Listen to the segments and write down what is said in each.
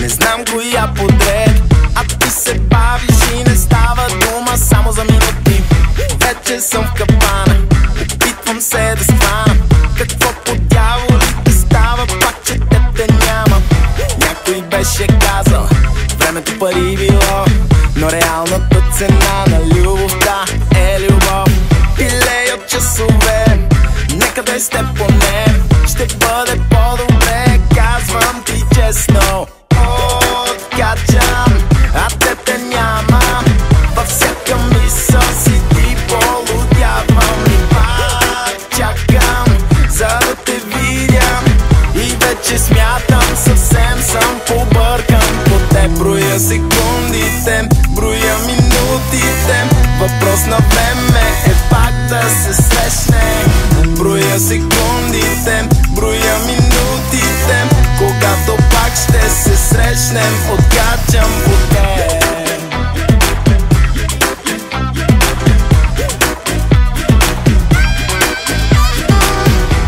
Не знам коя подред, а ти се бавиш и не става дума само за минути. Вече съм в капана, опитвам се да схвана. Какво по дяволите става, пак че те няма. Някой беше казал, времето пари било, но реалната цена на любовта е любов. Пилеят часове, нека да сте поне, ще бъде по-добре, казвам ти честно. Откачам, а те няма, във всяка мисъл си ти полудявам. И пак чакам, за да те видя, и вече смятам, съвсем съм побъркан. По те броя секундите, броя минутите, въпрос на време е пак да се срещнем. Броя секундите, броя минутите, когато пак ще се срещнем. Откачам по те.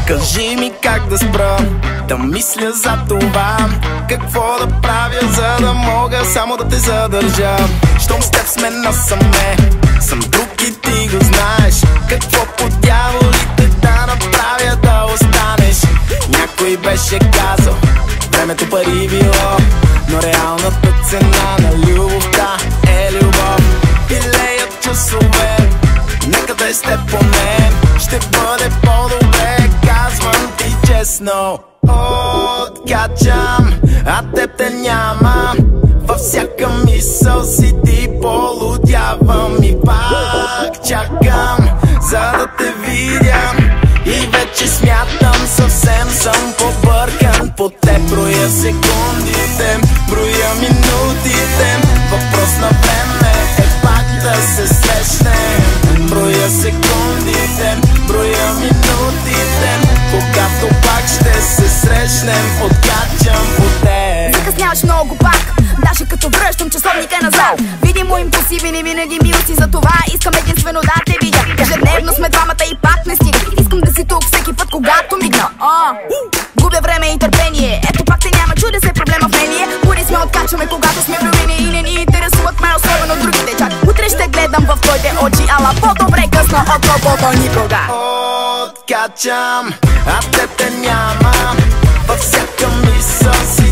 Кажи ми как да спра, да мисля за това, какво да правя, за да мога само да те задържа. Щом с теб сме насаме, съм друг и ти го знаеш. Какво по дяволите да направя да останеш? Някой беше казал, времето пари било, но реалната цена на любовта е любов. Пилеят часове, нека да сте поне, ще бъде по-добре, казвам ти честно. Откачам, а те няма, във всяка мисъл си ти полудявам. И пак чакам, за да те видя, и вече смятам, съвсем съм побъркан. По те броя секундите, броя минутите, въпрос на време е пак да се срещнем. Броя секундите, броя минутите, когато пак ще се срещнем. Откачам по те. Закъсняваш много пак, даже като връщам часовника назад. Видимо импулсивен и винаги мил си, за това искам единствено да те видя. Ежедневно сме двамата и пак не стига. Искам да си тук всеки път, когато мигна. Губя време и търпение, ето пак те няма, чудя се проблема в мнение. Бури сме, откачваме, когато сме влюбени, и не ни интересуват ме, особено другите чак. Утре ще гледам в твоите очи, ала по-добре късно, отколкото никога. Откачам, а те няма, във всяка мисъл си